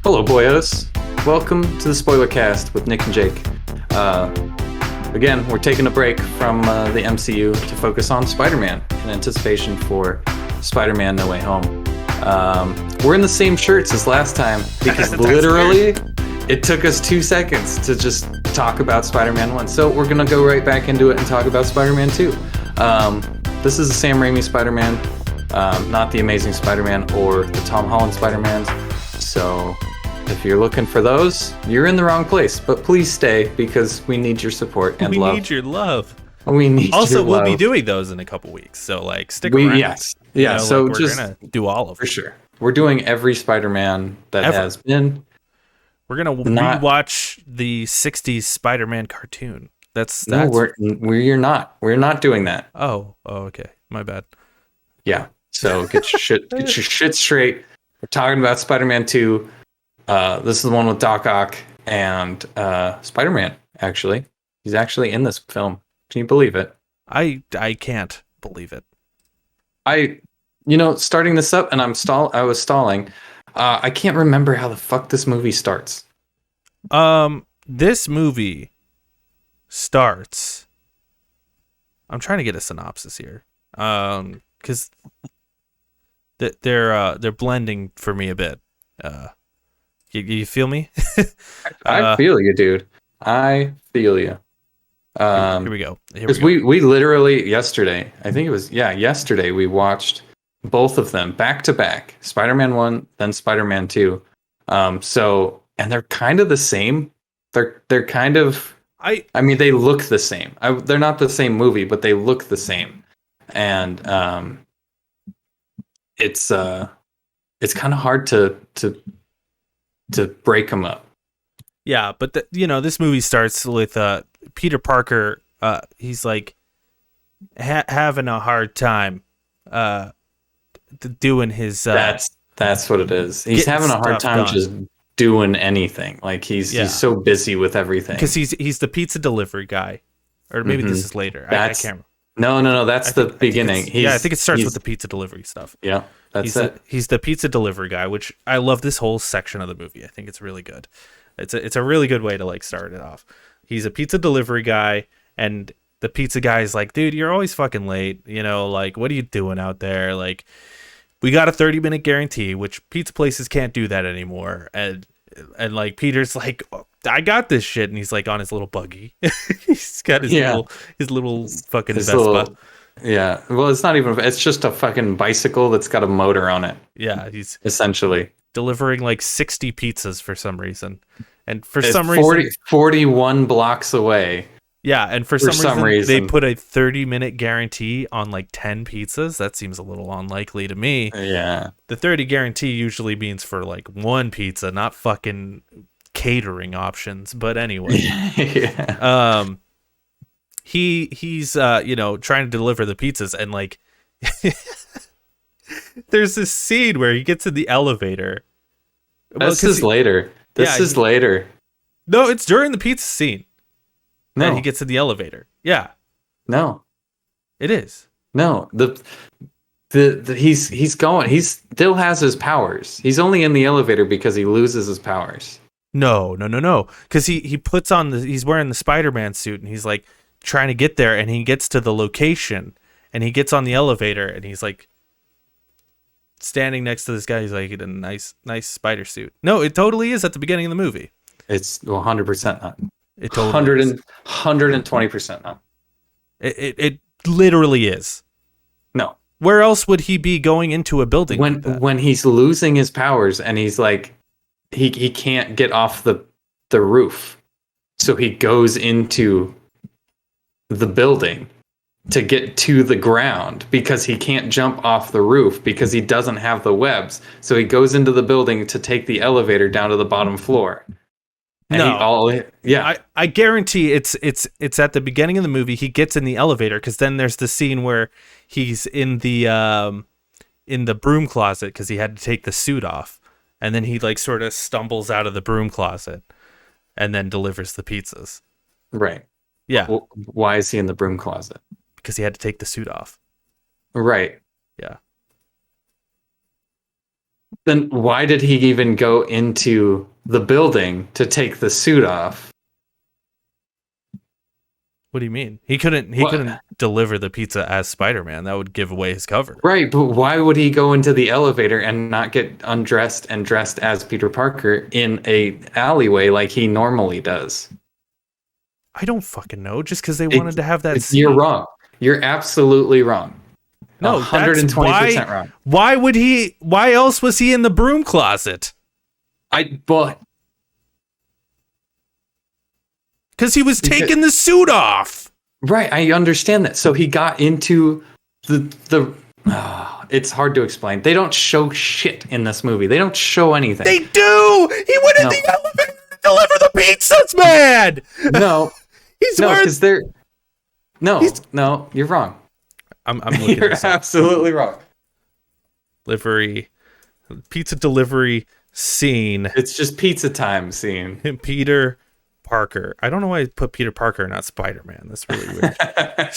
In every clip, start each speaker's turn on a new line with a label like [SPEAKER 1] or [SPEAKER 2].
[SPEAKER 1] Hello, boyos. Welcome to the Spoiler Cast with Nick and Jake. Again, we're taking a break from the MCU to focus on Spider-Man in anticipation for Spider-Man No Way Home. We're in the same shirts as last time because literally it took us 2 seconds to just talk about Spider-Man 1. So we're going to go right back into it and talk about Spider-Man 2. This is the Sam Raimi Spider-Man, not the Amazing Spider-Man or the Tom Holland Spider-Man. So if you're looking for those, you're in the wrong place. But please stay because we need your support and love.
[SPEAKER 2] We need your love.
[SPEAKER 1] We need
[SPEAKER 2] also,
[SPEAKER 1] your
[SPEAKER 2] we'll
[SPEAKER 1] love.
[SPEAKER 2] be doing those in a couple weeks. So, stick around.
[SPEAKER 1] Yes. Yeah, so
[SPEAKER 2] we're
[SPEAKER 1] just
[SPEAKER 2] going to do all of them.
[SPEAKER 1] For sure. We're doing every Spider-Man that has been.
[SPEAKER 2] We're going to rewatch the 60s Spider-Man cartoon. That's
[SPEAKER 1] No, we're not. We're not doing that.
[SPEAKER 2] Oh, okay. My bad.
[SPEAKER 1] Yeah. So get your shit straight. We're talking about Spider-Man 2. This is the one with Doc Ock and Spider-Man, actually. He's actually in this film. Can you believe it?
[SPEAKER 2] I can't believe it.
[SPEAKER 1] Starting this up and I was stalling. I can't remember how the fuck this movie starts.
[SPEAKER 2] This movie starts. I'm trying to get a synopsis here. Cuz they're blending for me a bit. You feel me?
[SPEAKER 1] I feel you, dude. I feel you.
[SPEAKER 2] Here we go.
[SPEAKER 1] Because we literally yesterday, I think it was yesterday we watched both of them back to back. Spider-Man 1, then Spider-Man 2. And they're kind of the same. They're kind of I mean they look the same. They're not the same movie, but they look the same. And it's kind of hard to break them up.
[SPEAKER 2] Yeah, but this movie starts with Peter Parker. He's like having a hard time doing his.
[SPEAKER 1] That's what it is. He's having a hard time just doing anything. Like he's so busy with everything.
[SPEAKER 2] Because he's the pizza delivery guy, or maybe this is later. I can't remember.
[SPEAKER 1] No. That's the beginning.
[SPEAKER 2] I think it starts with the pizza delivery stuff.
[SPEAKER 1] Yeah,
[SPEAKER 2] he's the pizza delivery guy, which I love this whole section of the movie. I think it's really good. It's a really good way to start it off. He's a pizza delivery guy, and the pizza guy is like, dude, you're always fucking late. What are you doing out there? We got a 30-minute guarantee, which pizza places can't do that anymore. And Peter's like, oh, I got this shit, and he's on his little buggy. He's got his little fucking Vespa.
[SPEAKER 1] Well, it's not even. It's just a fucking bicycle that's got a motor on it.
[SPEAKER 2] Yeah, he's
[SPEAKER 1] essentially
[SPEAKER 2] delivering 60 pizzas for some reason, and for some reason
[SPEAKER 1] 41 blocks away.
[SPEAKER 2] Yeah, and for some reason they put a 30-minute guarantee on 10 pizzas. That seems a little unlikely to me.
[SPEAKER 1] Yeah,
[SPEAKER 2] the 30 guarantee usually means for one pizza, not fucking catering options. But anyway,
[SPEAKER 1] yeah.
[SPEAKER 2] He's trying to deliver the pizzas, and there's this scene where he gets in the elevator.
[SPEAKER 1] This is later. This is later.
[SPEAKER 2] No, it's during the pizza scene.
[SPEAKER 1] No,
[SPEAKER 2] he gets in the elevator. Yeah.
[SPEAKER 1] No,
[SPEAKER 2] it is.
[SPEAKER 1] No, he's going. He still has his powers. He's only in the elevator because he loses his powers.
[SPEAKER 2] No. Because he puts on he's wearing the Spider-Man suit, and he's trying to get there, and he gets to the location, and he gets on the elevator, and he's standing next to this guy. He's in a nice
[SPEAKER 1] spider
[SPEAKER 2] suit. No, it totally is at the beginning of the movie.
[SPEAKER 1] It's 100% not.
[SPEAKER 2] It totally
[SPEAKER 1] 120% not.
[SPEAKER 2] It literally is.
[SPEAKER 1] No.
[SPEAKER 2] Where else would he be going into a building
[SPEAKER 1] when he's losing his powers and he's he can't get off the roof, so he goes into the building to get to the ground because he can't jump off the roof because he doesn't have the webs. So he goes into the building to take the elevator down to the bottom floor. And
[SPEAKER 2] I guarantee it's at the beginning of the movie. He gets in the elevator because then there's the scene where he's in the broom closet because he had to take the suit off, and then he sort of stumbles out of the broom closet and then delivers the pizzas.
[SPEAKER 1] Right.
[SPEAKER 2] Yeah.
[SPEAKER 1] Well, why is he in the broom closet?
[SPEAKER 2] Because he had to take the suit off.
[SPEAKER 1] Right.
[SPEAKER 2] Yeah.
[SPEAKER 1] Then why did he even go into the building to take the suit off?
[SPEAKER 2] What do you mean? He couldn't deliver the pizza as Spider-Man. That would give away his cover.
[SPEAKER 1] Right, but why would he go into the elevator and not get undressed and dressed as Peter Parker in a alleyway like he normally does?
[SPEAKER 2] I don't fucking know. Just because they wanted to have that scene.
[SPEAKER 1] You're wrong. You're absolutely wrong.
[SPEAKER 2] No,
[SPEAKER 1] 120% wrong.
[SPEAKER 2] Why would he? Why else was he in the broom closet? Because he was taking the suit off.
[SPEAKER 1] Right, I understand that. So he got into it's hard to explain. They don't show shit in this movie. They don't show anything.
[SPEAKER 2] They do. He went in the elevator to deliver the pizzas, man.
[SPEAKER 1] No, because they're no. You're wrong.
[SPEAKER 2] I'm looking.
[SPEAKER 1] You're absolutely wrong.
[SPEAKER 2] Pizza delivery scene.
[SPEAKER 1] It's just pizza time scene.
[SPEAKER 2] Peter Parker. I don't know why I put Peter Parker, not Spider-Man. That's really weird.
[SPEAKER 3] I'm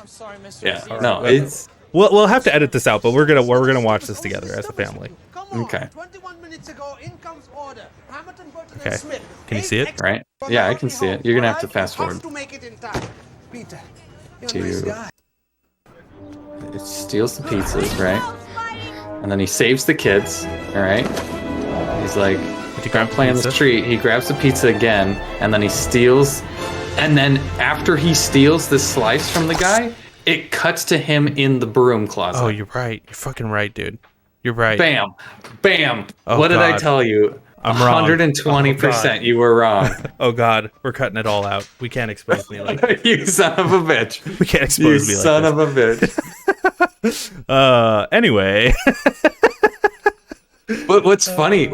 [SPEAKER 3] sorry, Mr.
[SPEAKER 1] Yeah, no, it's.
[SPEAKER 2] We'll have to edit this out, but we're gonna watch this together as a family.
[SPEAKER 1] Okay.
[SPEAKER 3] 21 minutes ago, in comes order. Hamilton, Burton,
[SPEAKER 2] Okay.
[SPEAKER 3] and Smith.
[SPEAKER 2] Can you see it?
[SPEAKER 1] Right? Yeah, I can see it. You're gonna have to fast forward.
[SPEAKER 3] To make it in time. Peter, you're a
[SPEAKER 1] To-
[SPEAKER 3] nice guy.
[SPEAKER 1] It steals the pizzas, right? And then he saves the kids. All right. He's like,
[SPEAKER 2] Did you grab
[SPEAKER 1] play on the street. He grabs the pizza again, and then he steals. And then after he steals this slice from the guy, it cuts to him in the broom closet.
[SPEAKER 2] Oh, you're right. You're fucking right, dude. You're right.
[SPEAKER 1] Bam, bam.
[SPEAKER 2] Oh,
[SPEAKER 1] what did I
[SPEAKER 2] God.
[SPEAKER 1] tell you?
[SPEAKER 2] I'm wrong.
[SPEAKER 1] 120%. You were wrong.
[SPEAKER 2] Oh God, we're cutting it all out. We can't expose me like that.
[SPEAKER 1] You son of a bitch.
[SPEAKER 2] We can't
[SPEAKER 1] You
[SPEAKER 2] expose me like
[SPEAKER 1] son
[SPEAKER 2] this.
[SPEAKER 1] of a bitch.
[SPEAKER 2] Anyway.
[SPEAKER 1] But what's funny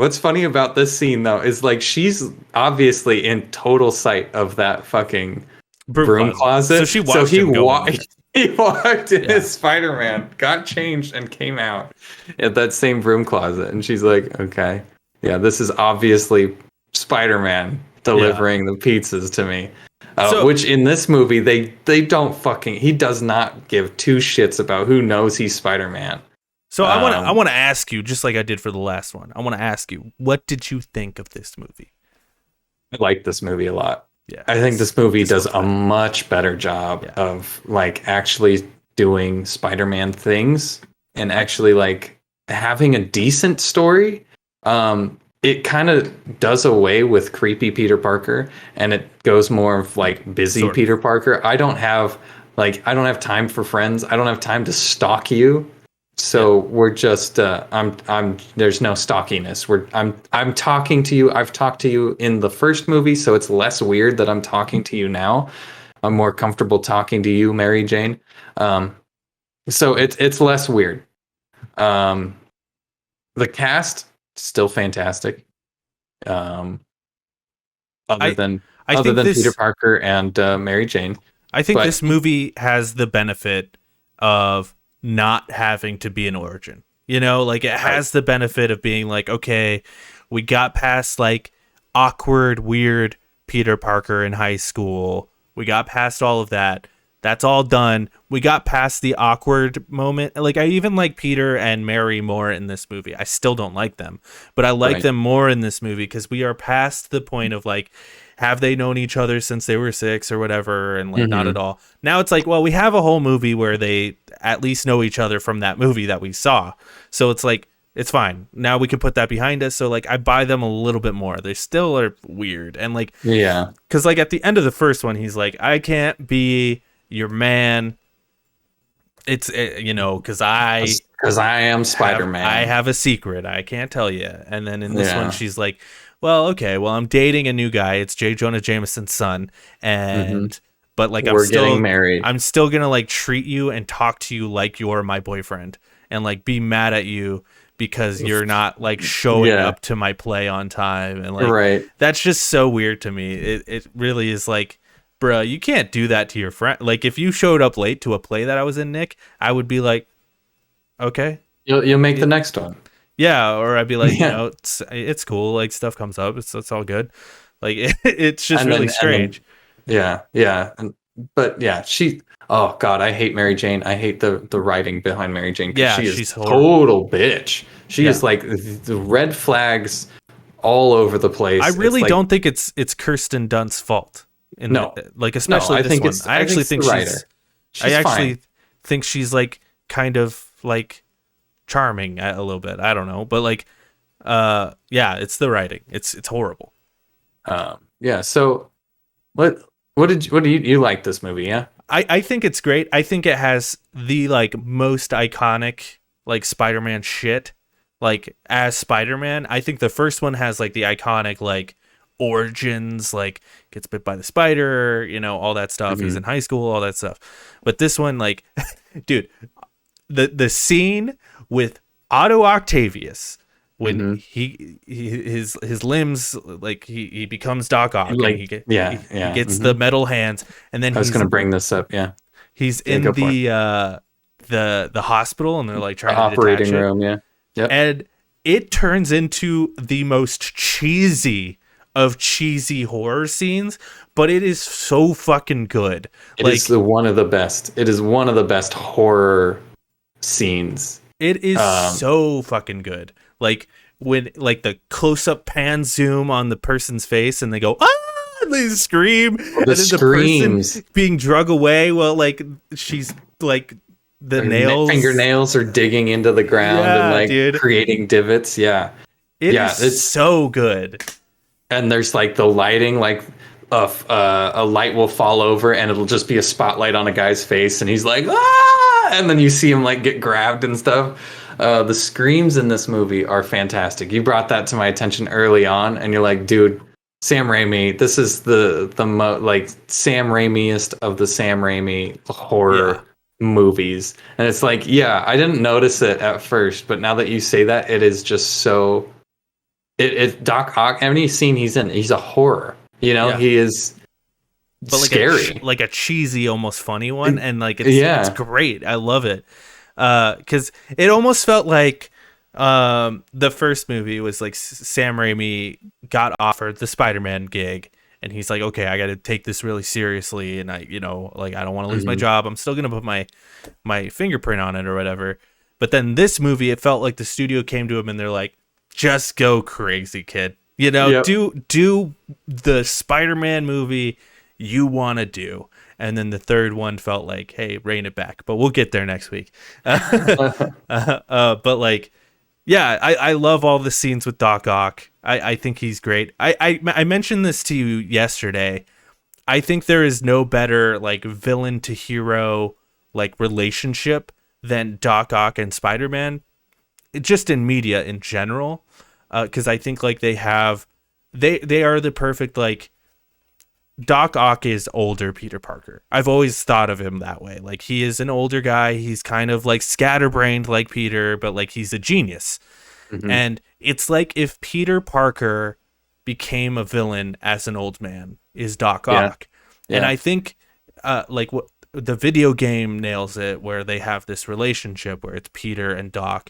[SPEAKER 1] about this scene though is like she's obviously in total sight of that fucking broom closet.
[SPEAKER 2] So she watched him go in there.
[SPEAKER 1] He walked in as Spider-Man, got changed, and came out at that same broom closet. And she's like, okay, yeah, this is obviously Spider-Man delivering the pizzas to me. Which in this movie, they don't he does not give two shits about who knows he's Spider-Man.
[SPEAKER 2] So I want to ask you, just like I did for the last one, I want to ask you, what did you think of this movie?
[SPEAKER 1] I like this movie a lot.
[SPEAKER 2] Yeah,
[SPEAKER 1] I think this movie does a much better job of like actually doing Spider-Man things and actually like having a decent story. It kind of does away with creepy Peter Parker and it goes more of like busy Peter Parker. I don't have time for friends. I don't have time to stalk you. So we're just there's no stalkiness. I'm talking to you. I've talked to you in the first movie, so it's less weird that I'm talking to you now. I'm more comfortable talking to you, Mary Jane. So it's less weird. The cast still fantastic. Other than Peter Parker and Mary Jane.
[SPEAKER 2] I think this movie has the benefit of not having to be an origin, like it has the benefit of being like, okay, we got past like awkward, weird Peter Parker in high school. We got past all of that. That's all done. We got past the awkward moment. Like I even like Peter and Mary more in this movie. I still don't like them, but I like them more in this movie because we are past the point of like, have they known each other since they were 6 or whatever? And like, not at all. Now it's like, well, we have a whole movie where they at least know each other from that movie that we saw. So it's like, it's fine. Now we can put that behind us. So like, I buy them a little bit more. They still are weird. And like,
[SPEAKER 1] yeah,
[SPEAKER 2] cause like at the end of the first one, he's like, I can't be your man. It's, cause I
[SPEAKER 1] am Spider-Man.
[SPEAKER 2] I have a secret. I can't tell you. And then in this one, she's like, well, okay, I'm dating a new guy. It's J. Jonah Jameson's son, and but like
[SPEAKER 1] we're getting married.
[SPEAKER 2] I'm still gonna like treat you and talk to you like you're my boyfriend, and like be mad at you because you're not like showing up to my play on time, and like that's just so weird to me. It really is like, bruh, you can't do that to your friend. Like if you showed up late to a play that I was in, Nick, I would be like, okay,
[SPEAKER 1] you'll make the next one.
[SPEAKER 2] Yeah, or I'd be like, it's cool. Like stuff comes up, it's all good. Like it's just really strange.
[SPEAKER 1] Yeah. And but yeah, oh God, I hate Mary Jane. I hate the writing behind Mary Jane.
[SPEAKER 2] Yeah,
[SPEAKER 1] she is
[SPEAKER 2] she's
[SPEAKER 1] total bitch. She
[SPEAKER 2] Yeah.
[SPEAKER 1] is like the red flags all over the place.
[SPEAKER 2] I really
[SPEAKER 1] like,
[SPEAKER 2] don't think it's Kirsten Dunst's fault.
[SPEAKER 1] No.
[SPEAKER 2] Like especially
[SPEAKER 1] I
[SPEAKER 2] this
[SPEAKER 1] think
[SPEAKER 2] one.
[SPEAKER 1] I
[SPEAKER 2] I actually think
[SPEAKER 1] the writer.
[SPEAKER 2] I actually
[SPEAKER 1] fine.
[SPEAKER 2] think she's like kind of like charming a little bit. I don't know, but like, yeah, it's the writing. It's horrible.
[SPEAKER 1] Yeah. So, what do you like this movie? Yeah.
[SPEAKER 2] I think it's great. I think it has the like most iconic like Spider-Man shit. Like as Spider-Man, I think the first one has like the iconic like origins, like gets bit by the spider, you know, all that stuff. He's in high school, all that stuff. But this one, like, dude, the scene with Otto Octavius when his limbs, like he becomes Doc Ock,
[SPEAKER 1] Like,
[SPEAKER 2] and he gets the metal hands, and then
[SPEAKER 1] I was gonna bring this up. Yeah.
[SPEAKER 2] he's in the hospital, and they're like trying to
[SPEAKER 1] Operating
[SPEAKER 2] detach it.
[SPEAKER 1] room. Yeah. Yep.
[SPEAKER 2] And it turns into the most cheesy of cheesy horror scenes, but it is so fucking good.
[SPEAKER 1] It is one of the best. It is one of the best horror scenes.
[SPEAKER 2] It is so fucking good. Like when like the close up pan zoom on the person's face and they go, ah, and they scream. And then
[SPEAKER 1] screams.
[SPEAKER 2] the person being drug away while like she's like the nails,
[SPEAKER 1] fingernails are digging into the ground and like creating divots. Yeah.
[SPEAKER 2] It's so good.
[SPEAKER 1] And there's like the lighting, like a light will fall over and it'll just be a spotlight on a guy's face and he's like, ah, and then you see him like get grabbed and stuff. The screams in this movie are fantastic. You brought that to my attention early on and you're like, dude, Sam Raimi, this is the like Sam Raimiest of the Sam Raimi horror movies. And it's like, yeah, I didn't notice it at first, but now that you say that, it is just so Doc Ock, any scene he's in, he's a horror. You know, he is scary.
[SPEAKER 2] Like a cheesy, almost funny one, and like it's great. I love it because it almost felt like the first movie was like Sam Raimi got offered the Spider-Man gig, and he's like, okay, I got to take this really seriously, and I don't want to lose my job. I'm still gonna put my fingerprint on it or whatever. But then this movie, it felt like the studio came to him and they're like, just go crazy, kid. You know, do the Spider-Man movie you want to do. And then the third one felt like, hey, rein it back. But we'll get there next week. But like, yeah, I love all the scenes with Doc Ock. I think he's great. I mentioned this to you yesterday. I think there is no better like villain to hero like relationship than Doc Ock and Spider-Man. Just in media in general. Because I think like they are the perfect, like, Doc Ock is older Peter Parker. I've always thought of him that way. Like, he is an older guy. He's kind of like scatterbrained like Peter, but like he's a genius. And it's like if Peter Parker became a villain as an old man is Doc Ock. And I think like what the video game nails it, where they have this relationship where it's Peter and Doc.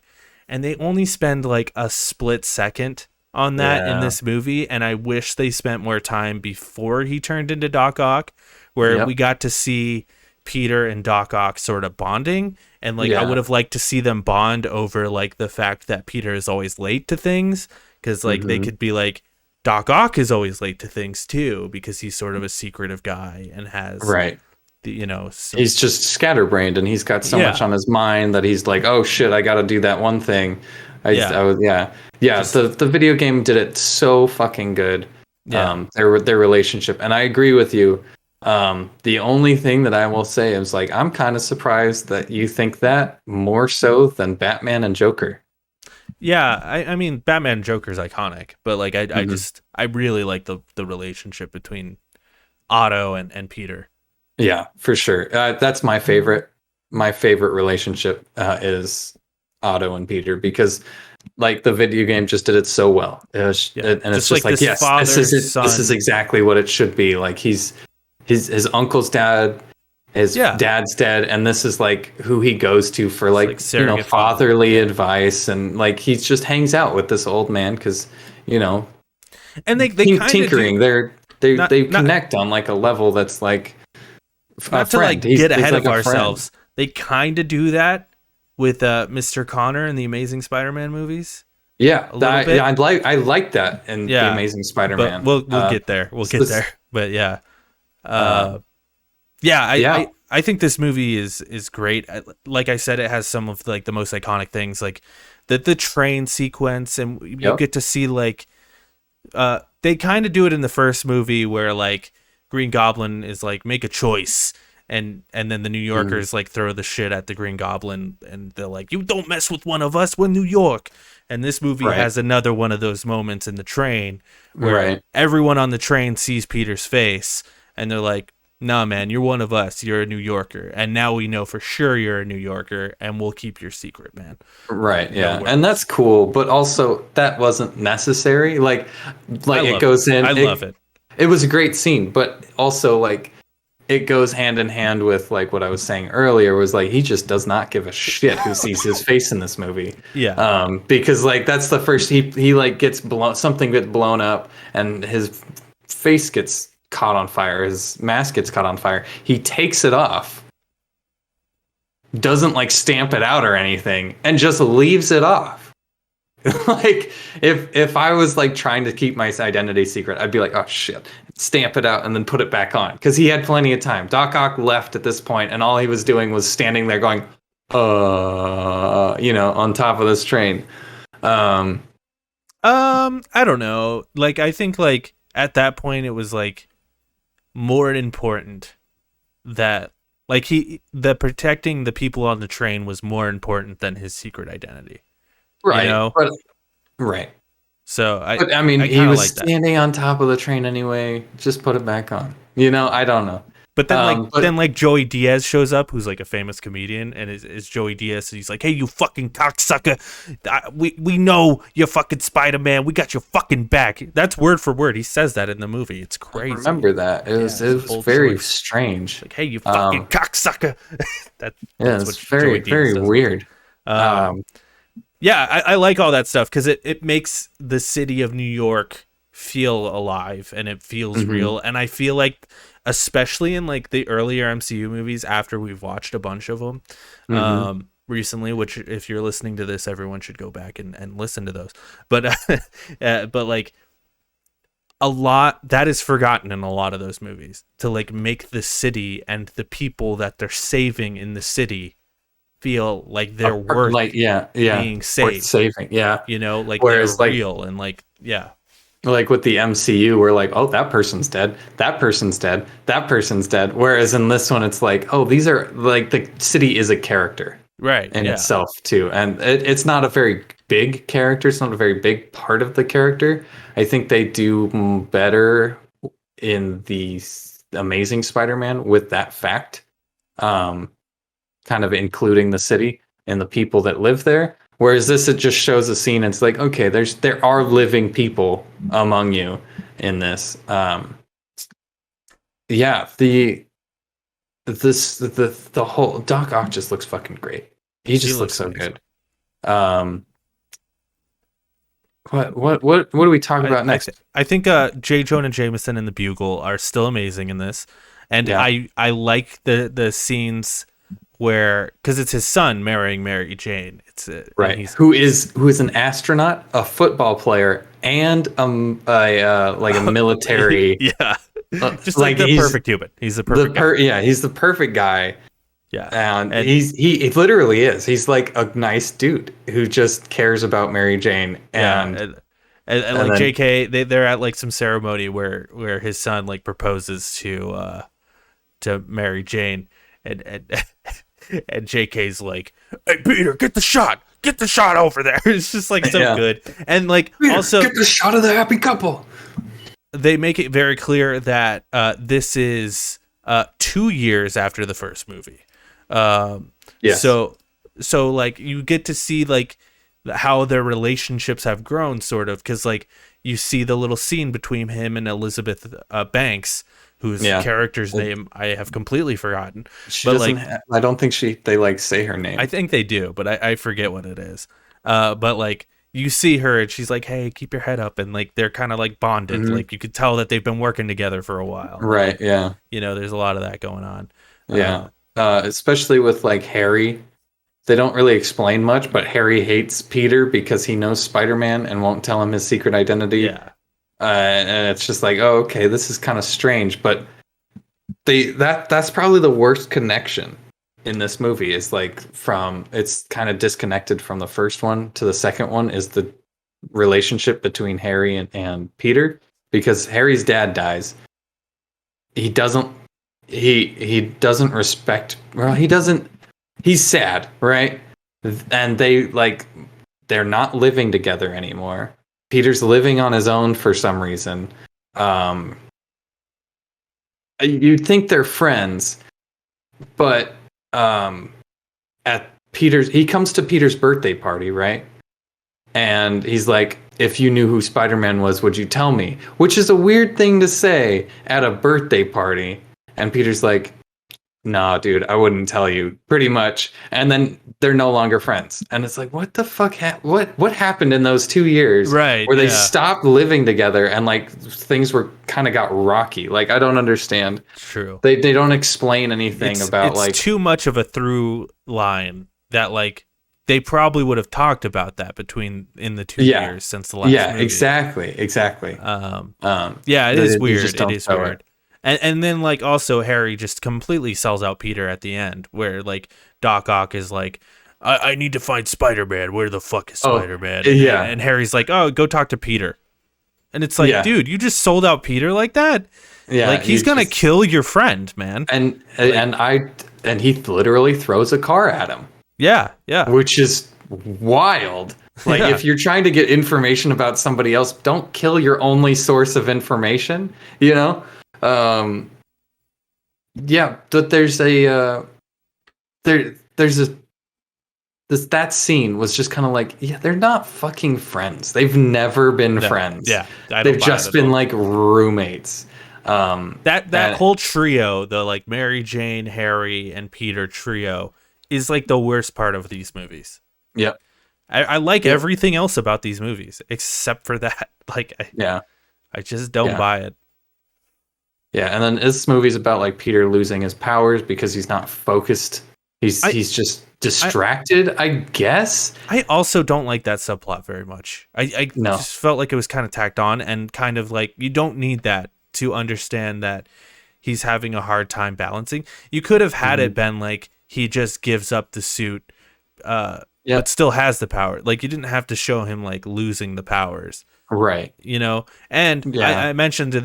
[SPEAKER 2] And they only spend like a split second on that in this movie. And I wish they spent more time before he turned into Doc Ock, where we got to see Peter and Doc Ock sort of bonding. And like, I would have liked to see them bond over like the fact that Peter is always late to things. Cause like they could be like, Doc Ock is always late to things too, because he's sort of a secretive guy and has you know,
[SPEAKER 1] he's just scatterbrained and he's got so much on his mind that he's like, oh shit, I gotta do that one thing. The video game did it so fucking good. Their relationship, and I agree with you. The only thing that I will say is like, I'm kind of surprised that you think that more so than Batman and Joker.
[SPEAKER 2] I mean Batman and Joker is iconic, but like I really like the relationship between Otto and Peter.
[SPEAKER 1] Yeah, for sure. That's my favorite. My favorite relationship is Otto and Peter, because like the video game just did it so well. And it's just like yes, this is exactly what it should be. Like his uncle's dad, his dad's dead, and this is like who he goes to for like you know, fatherly advice, and like he just hangs out with this old man because you know,
[SPEAKER 2] and they
[SPEAKER 1] tinkering. They connect on like a level that's like
[SPEAKER 2] not to like get ahead of ourselves, they kind of do that with Mr. Connor in the Amazing Spider-Man movies.
[SPEAKER 1] Yeah, I like that in the Amazing Spider-Man.
[SPEAKER 2] But we'll get there. We'll get there. But yeah, I think this movie is great. Like I said, it has some of like the most iconic things, like the train sequence, and you get to see like they kind of do it in the first movie where like Green Goblin is like, make a choice, and then the New Yorkers like throw the shit at the Green Goblin, and they're like, you don't mess with one of us, we're New York. And this movie has another one of those moments in the train where everyone on the train sees Peter's face, and they're like, nah, man, you're one of us. You're a New Yorker. And now we know for sure you're a New Yorker, and we'll keep your secret, man. Right,
[SPEAKER 1] yeah. And that's cool, but also that wasn't necessary. Like it goes in.
[SPEAKER 2] I love it.
[SPEAKER 1] It was a great scene, but also like it goes hand in hand with like what I was saying earlier, was like he just does not give a shit who sees his face in this movie.
[SPEAKER 2] Yeah.
[SPEAKER 1] Because like that's the first he like gets something gets blown up, and his face gets caught on fire, his mask gets caught on fire. He takes it off, doesn't like stamp it out or anything, and just leaves it off. Like if I was like trying to keep my identity secret, I'd be like, oh shit, stamp it out and then put it back on, because he had plenty of time. Doc Ock left at this point, and all he was doing was standing there going, on top of this train. I
[SPEAKER 2] don't know. Like I think like at that point it was like more important that like the protecting the people on the train was more important than his secret identity.
[SPEAKER 1] Right.
[SPEAKER 2] You know?
[SPEAKER 1] Right.
[SPEAKER 2] So
[SPEAKER 1] I mean, he was like standing on top of the train anyway. Just put it back on. I don't know.
[SPEAKER 2] But then Joey Diaz shows up, who's like a famous comedian, and is Joey Diaz, and he's like, hey, you fucking cocksucker, we know you're fucking Spider-Man, we got your fucking back. That's word for word. He says that in the movie. It's crazy.
[SPEAKER 1] I remember that. It was very strange.
[SPEAKER 2] Like, hey, you fucking cocksucker.
[SPEAKER 1] It's very, very weird.
[SPEAKER 2] Yeah, I like all that stuff because it makes the city of New York feel alive, and it feels real. And I feel like, especially in like the earlier MCU movies, after we've watched a bunch of them recently, which if you're listening to this, everyone should go back and listen to those. But but like a lot that is forgotten in a lot of those movies, to like make the city and the people that they're saving in the city feel like they're worth being saved.
[SPEAKER 1] Worth saving, yeah.
[SPEAKER 2] Like
[SPEAKER 1] whereas
[SPEAKER 2] they're real, and like
[SPEAKER 1] like with the MCU, we're like, oh, that person's dead, that person's dead, that person's dead. Whereas in this one, it's like, oh, these are like, the city is a character,
[SPEAKER 2] right,
[SPEAKER 1] in itself too, and it's not a very big character. It's not a very big part of the character. I think they do better in the Amazing Spider-Man with that fact, kind of including the city and the people that live there. Whereas this, it just shows a scene, and it's like, okay, there are living people among you in this. The whole Doc Ock just looks fucking great. He looks so good. What do we talk about next?
[SPEAKER 2] I think J. Jonah Jameson and the Bugle are still amazing in this, and I like the scenes where, because it's his son marrying Mary Jane. It's
[SPEAKER 1] right. Who is an astronaut, a football player, and a military.
[SPEAKER 2] Just like the perfect human. He's the perfect guy.
[SPEAKER 1] He's the perfect guy.
[SPEAKER 2] Yeah,
[SPEAKER 1] and he literally is. He's like a nice dude who just cares about Mary Jane. And
[SPEAKER 2] like then, JK, they're at like some ceremony where his son like proposes to Mary Jane, and JK's like, hey Peter, get the shot over there. It's just like so good. And like, Peter, also
[SPEAKER 1] get the shot of the happy couple.
[SPEAKER 2] They make it very clear that this is 2 years after the first movie. So like you get to see like how their relationships have grown, sort of, because like you see the little scene between him and Elizabeth Banks, whose character's name I have completely forgotten.
[SPEAKER 1] I don't think they like say her name.
[SPEAKER 2] I think they do, but I forget what it is. But like you see her and she's like, hey, keep your head up, and like they're kind of like bonded. Like you could tell that they've been working together for a while.
[SPEAKER 1] Right, yeah.
[SPEAKER 2] There's a lot of that going on.
[SPEAKER 1] Yeah. Especially with like Harry. They don't really explain much, but Harry hates Peter because he knows Spider-Man and won't tell him his secret identity.
[SPEAKER 2] Yeah.
[SPEAKER 1] And it's just like, oh, okay, this is kind of strange. But that's probably the worst connection in this movie is like it's kind of disconnected from the first one to the second one is the relationship between Harry and Peter, because Harry's dad dies. He doesn't respect, well, he's sad, right? And they're not living together anymore. Peter's living on his own for some reason. You'd think they're friends, but he comes to Peter's birthday party, right? And he's like, if you knew who Spider-Man was, would you tell me? Which is a weird thing to say at a birthday party. And Peter's like, nah, dude, I wouldn't tell you, pretty much. And then they're no longer friends. And it's like, what the fuck? What happened in those 2 years?
[SPEAKER 2] Right.
[SPEAKER 1] Where they stopped living together and like things were kind of got rocky. Like, I don't understand.
[SPEAKER 2] True.
[SPEAKER 1] They don't explain anything about
[SPEAKER 2] it's
[SPEAKER 1] like
[SPEAKER 2] too much of a through line that like they probably would have talked about that in the 2 years since the last movie.
[SPEAKER 1] Yeah, exactly.
[SPEAKER 2] Yeah, it is weird. It is weird. And then like also Harry just completely sells out Peter at the end, where like Doc Ock is like, I need to find Spider-Man. Where the fuck is Spider-Man?
[SPEAKER 1] Yeah.
[SPEAKER 2] And Harry's like, oh, go talk to Peter. And it's like, dude, you just sold out Peter like that?
[SPEAKER 1] Yeah.
[SPEAKER 2] Like he's gonna kill your friend, man.
[SPEAKER 1] And he literally throws a car at him.
[SPEAKER 2] Yeah, yeah.
[SPEAKER 1] Which is wild. Like, if you're trying to get information about somebody else, don't kill your only source of information, you know? Yeah, but that scene was just kind of like, yeah, they're not fucking friends. They've never been friends.
[SPEAKER 2] Yeah.
[SPEAKER 1] They've just been like roommates.
[SPEAKER 2] That whole trio, the like Mary Jane, Harry, and Peter trio, is like the worst part of these movies.
[SPEAKER 1] Yep.
[SPEAKER 2] I like everything else about these movies except for that. Like, I just don't buy it.
[SPEAKER 1] Yeah, and then this movie's about like Peter losing his powers because he's not focused. He's just distracted, I guess.
[SPEAKER 2] I also don't like that subplot very much. I just felt like it was kind of tacked on and kind of like you don't need that to understand that he's having a hard time balancing. You could have had it been like he just gives up the suit, but still has the power. Like you didn't have to show him like losing the powers,
[SPEAKER 1] right?
[SPEAKER 2] You know. And I mentioned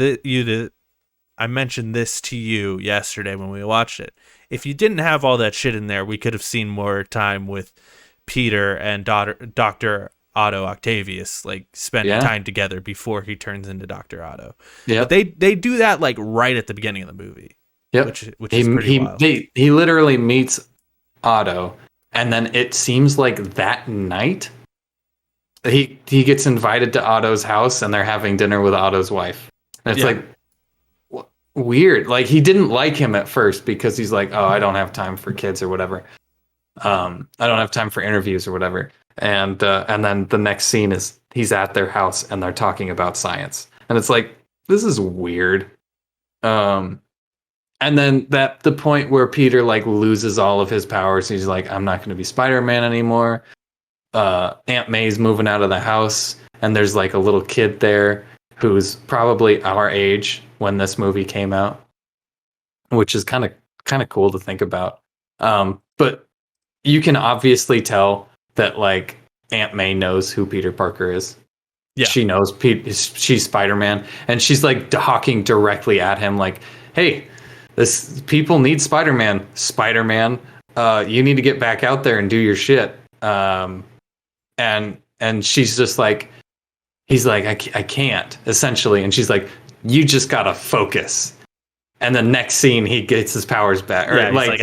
[SPEAKER 2] I mentioned this to you yesterday when we watched it. If you didn't have all that shit in there, we could have seen more time with Peter and Dr. Otto Octavius, like spending time together before he turns into Dr. Otto. Yeah, but they do that like right at the beginning of the movie. Yep. Which is pretty wild.
[SPEAKER 1] He literally meets Otto, and then it seems like that night he gets invited to Otto's house, and they're having dinner with Otto's wife. And it's like weird. Like he didn't like him at first because he's like, oh, I don't have time for kids or whatever. I don't have time for interviews or whatever. And then the next scene is he's at their house and they're talking about science, and it's like, this is weird. And then the point where Peter like loses all of his powers, he's like, I'm not going to be Spider-Man anymore. Aunt May's moving out of the house, and there's like a little kid there who's probably our age when this movie came out, which is kind of cool to think about. But you can obviously tell that like Aunt May knows who Peter Parker is. Yeah, she knows she's Spider-Man, and she's like talking directly at him, like, "Hey, this people need Spider-Man. Spider-Man, you need to get back out there and do your shit." And she's just like, he's like, I can't, essentially, and she's like, you just gotta focus. And the next scene, he gets his powers back. Or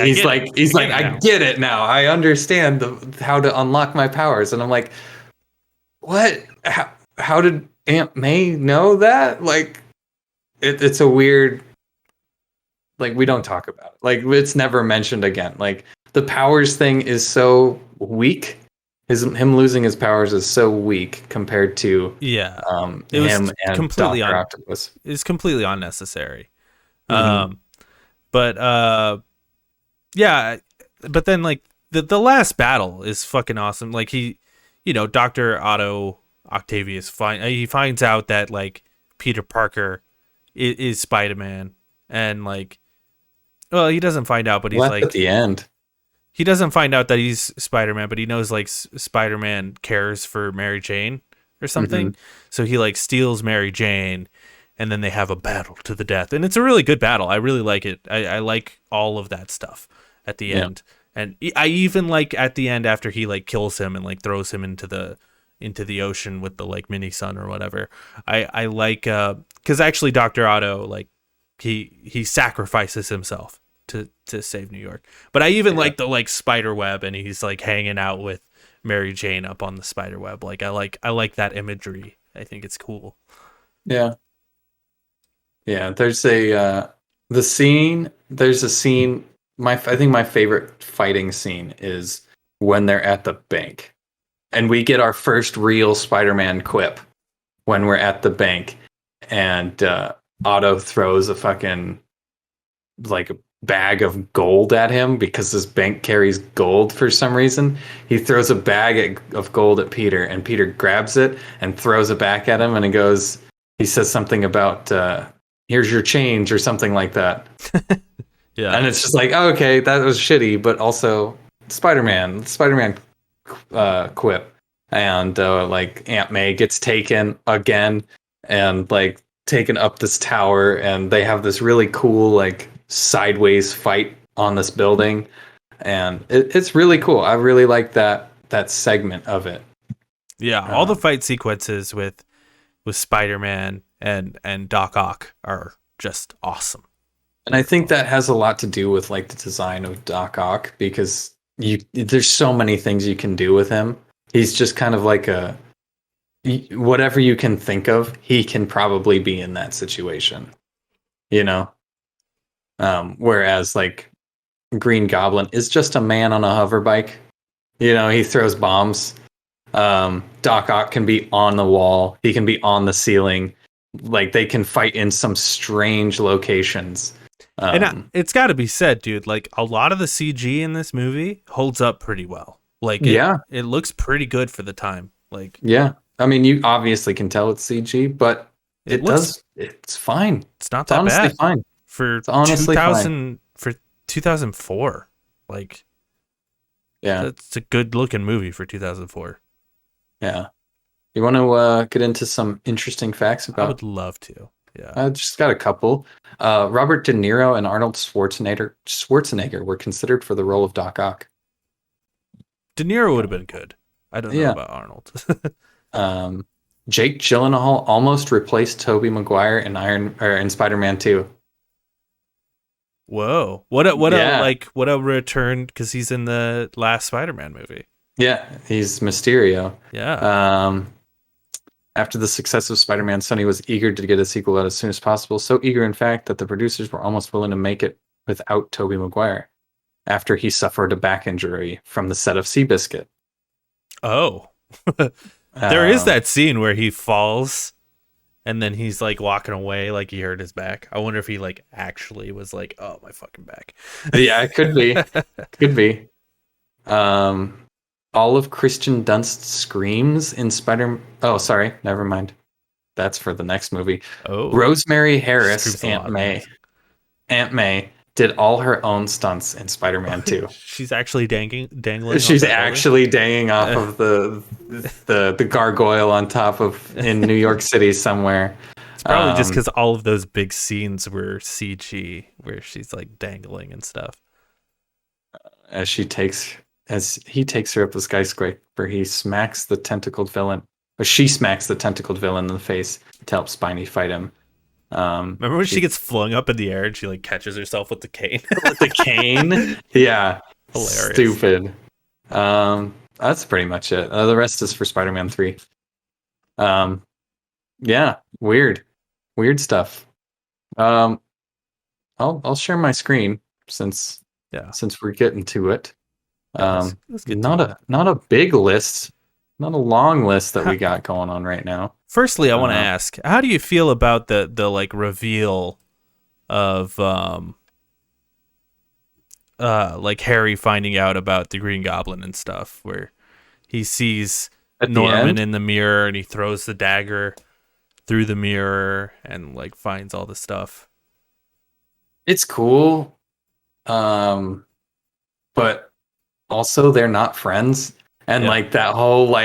[SPEAKER 1] he's like, I get it now. I understand how to unlock my powers. And I'm like, what? How did Aunt May know that? Like, it's a weird. Like, we don't talk about it. Like, it's never mentioned again. Like, the powers thing is so weak. Him losing his powers is so weak compared to him and Dr. Octopus.
[SPEAKER 2] It's completely unnecessary.
[SPEAKER 1] Mm-hmm.
[SPEAKER 2] But Yeah, but then like the last battle is fucking awesome. Like Dr. Otto Octavius he finds out that like Peter Parker is Spider-Man, and like, well, he doesn't find out, but he's
[SPEAKER 1] Well, that's at
[SPEAKER 2] like,
[SPEAKER 1] the end.
[SPEAKER 2] he doesn't find out that he's Spider-Man, but he knows like Spider-Man cares for Mary Jane or something. So he like steals Mary Jane, and then they have a battle to the death, and it's a really good battle. I really like it. I like all of that stuff at the end, and I even like at the end after he like kills him and like throws him into the ocean with the like mini sun or whatever. I like because actually Dr. Otto like he sacrifices himself to save New York. But I even like the like spider web, and he's like hanging out with Mary Jane up on the spider web. Like I like that imagery. I think it's cool.
[SPEAKER 1] Yeah. Yeah, there's a scene. I think my favorite fighting scene is when they're at the bank, and we get our first real Spider-Man quip when we're at the bank, and Otto throws a fucking like a bag of gold at him because this bank carries gold for some reason. He throws a bag of gold at Peter, and Peter grabs it and throws it back at him, and he says something about here's your change or something like that.
[SPEAKER 2] Yeah.
[SPEAKER 1] And it's just like, oh, okay, that was shitty, but also Spider-Man quip. And like Aunt May gets taken again and like taken up this tower, and they have this really cool like sideways fight on this building, and it's really cool. I really like that segment of it.
[SPEAKER 2] Yeah, all the fight sequences with Spider-Man and Doc Ock are just awesome.
[SPEAKER 1] And I think that has a lot to do with like the design of Doc Ock, because there's so many things you can do with him. He's just kind of like whatever you can think of, he can probably be in that situation, you know? Whereas like Green Goblin is just a man on a hover bike. You know, he throws bombs. Doc Ock can be on the wall. He can be on the ceiling. Like they can fight in some strange locations.
[SPEAKER 2] And it's got to be said, dude, like a lot of the CG in this movie holds up pretty well. Like it looks pretty good for the time. Like,
[SPEAKER 1] yeah, I mean, you obviously can tell it's CG, but it's fine.
[SPEAKER 2] It's not
[SPEAKER 1] It's
[SPEAKER 2] that
[SPEAKER 1] honestly
[SPEAKER 2] bad
[SPEAKER 1] fine.
[SPEAKER 2] for
[SPEAKER 1] honestly
[SPEAKER 2] 2004. Like,
[SPEAKER 1] yeah,
[SPEAKER 2] it's a good looking movie for 2004.
[SPEAKER 1] Yeah. You want to get into some interesting facts about?
[SPEAKER 2] I would love to. Yeah.
[SPEAKER 1] I just got a couple. Robert De Niro and Arnold Schwarzenegger were considered for the role of Doc Ock.
[SPEAKER 2] De Niro would have been good. I don't know about Arnold.
[SPEAKER 1] Jake Gyllenhaal almost replaced Tobey Maguire in Spider-Man 2.
[SPEAKER 2] Whoa! What a return, because he's in the last Spider-Man movie.
[SPEAKER 1] Yeah, he's Mysterio.
[SPEAKER 2] Yeah.
[SPEAKER 1] After the success of Spider-Man, Sony was eager to get a sequel out as soon as possible. So eager, in fact, that the producers were almost willing to make it without Tobey Maguire, after he suffered a back injury from the set of Seabiscuit.
[SPEAKER 2] Oh. There is that scene where he falls and then he's like walking away like he hurt his back. I wonder if he like actually was like, oh, my fucking back.
[SPEAKER 1] Yeah, it could be. Could be. All of Kristen Dunst's screams in Oh, sorry. Never mind. That's for the next movie.
[SPEAKER 2] Oh.
[SPEAKER 1] Rosemary Harris, Aunt May, did all her own stunts in Spider-Man 2.
[SPEAKER 2] She's actually dangling.
[SPEAKER 1] She's actually dangling off of the gargoyle on top of in New York City somewhere.
[SPEAKER 2] It's probably just because all of those big scenes were CG, where she's like dangling and stuff.
[SPEAKER 1] As he takes her up the skyscraper, he smacks the tentacled villain, or she smacks the tentacled villain in the face to help Spiny fight him.
[SPEAKER 2] Remember when she gets flung up in the air and she like catches herself with the cane?
[SPEAKER 1] With the cane? Yeah.
[SPEAKER 2] Hilarious.
[SPEAKER 1] Stupid. That's pretty much it. The rest is for Spider-Man 3. Yeah, weird stuff. I'll share my screen since we're getting to it. Let's get not a big list, not a long list that we got going on right now.
[SPEAKER 2] Firstly, I want to ask, how do you feel about the like reveal of like Harry finding out about the Green Goblin and stuff, where he sees
[SPEAKER 1] At the
[SPEAKER 2] Norman
[SPEAKER 1] end?
[SPEAKER 2] in the mirror and he throws the dagger through the mirror and like finds all the stuff.
[SPEAKER 1] It's cool. But also they're not friends. And
[SPEAKER 2] Yeah.
[SPEAKER 1] like that whole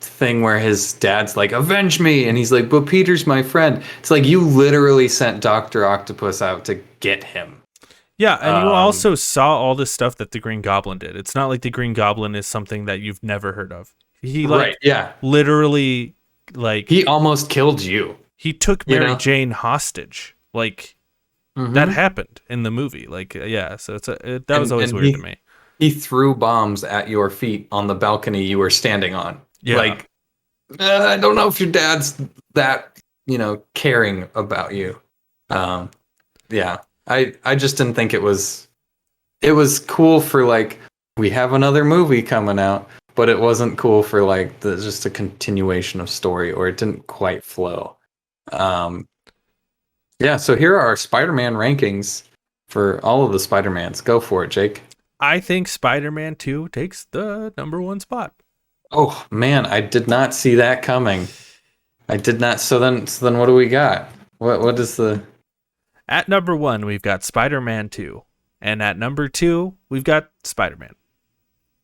[SPEAKER 1] thing where his dad's like, avenge me, and he's like, but Peter's my friend. It's like you literally sent Dr. Octopus out to get him.
[SPEAKER 2] Yeah, and you also saw all the stuff that the Green Goblin did. It's not like the Green Goblin is something that you've never heard of. He
[SPEAKER 1] Right, yeah.
[SPEAKER 2] literally like
[SPEAKER 1] He almost killed you.
[SPEAKER 2] he took
[SPEAKER 1] You
[SPEAKER 2] Mary
[SPEAKER 1] know?
[SPEAKER 2] Jane hostage. Like
[SPEAKER 1] Mhm.
[SPEAKER 2] that happened in the movie. Like yeah, so that was always
[SPEAKER 1] and
[SPEAKER 2] weird to me.
[SPEAKER 1] He threw bombs at your feet on the balcony you were standing on.
[SPEAKER 2] Yeah.
[SPEAKER 1] Like, I don't know if your dad's that, caring about you. Yeah. I just didn't think it was cool for like, we have another movie coming out, but it wasn't cool for like just a continuation of story, or it didn't quite flow. Yeah, so here are our Spider-Man rankings for all of the Spider-Mans. Go for it, Jake.
[SPEAKER 2] I think Spider-Man 2 takes the number 1 spot.
[SPEAKER 1] Oh man, I did not see that coming. I did not. So then what do we got? What is the...
[SPEAKER 2] At number 1, we've got Spider-Man 2. And at number 2, we've got Spider-Man.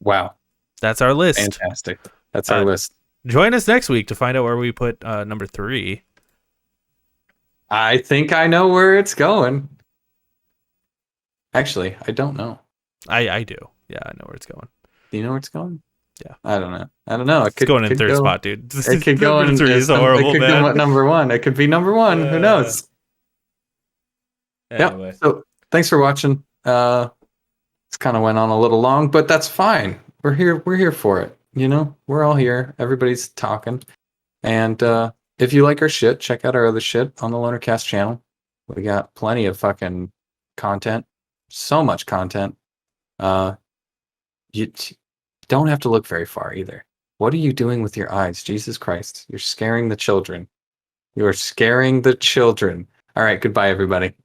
[SPEAKER 1] Wow.
[SPEAKER 2] That's our list.
[SPEAKER 1] Fantastic. That's our list.
[SPEAKER 2] Join us next week to find out where we put number 3.
[SPEAKER 1] I think I know where it's going. Actually, I don't know.
[SPEAKER 2] I do. Yeah, I know where it's going.
[SPEAKER 1] Do you know where it's going?
[SPEAKER 2] Yeah.
[SPEAKER 1] I don't know.
[SPEAKER 2] It's going in third spot, dude.
[SPEAKER 1] It could go in...
[SPEAKER 2] Number 3 is horrible,
[SPEAKER 1] it could
[SPEAKER 2] man.
[SPEAKER 1] go at number 1. It could be number 1. Who knows?
[SPEAKER 2] Anyway.
[SPEAKER 1] Yeah. So thanks for watching. It's kind of went on a little long, but that's fine. We're here for it. We're all here. Everybody's talking. And if you like our shit, check out our other shit on the Lonercast channel. We got plenty of fucking content. So much content. You don't have to look very far either. What are you doing with your eyes? Jesus Christ. You're scaring the children. You are scaring the children. All right, goodbye everybody.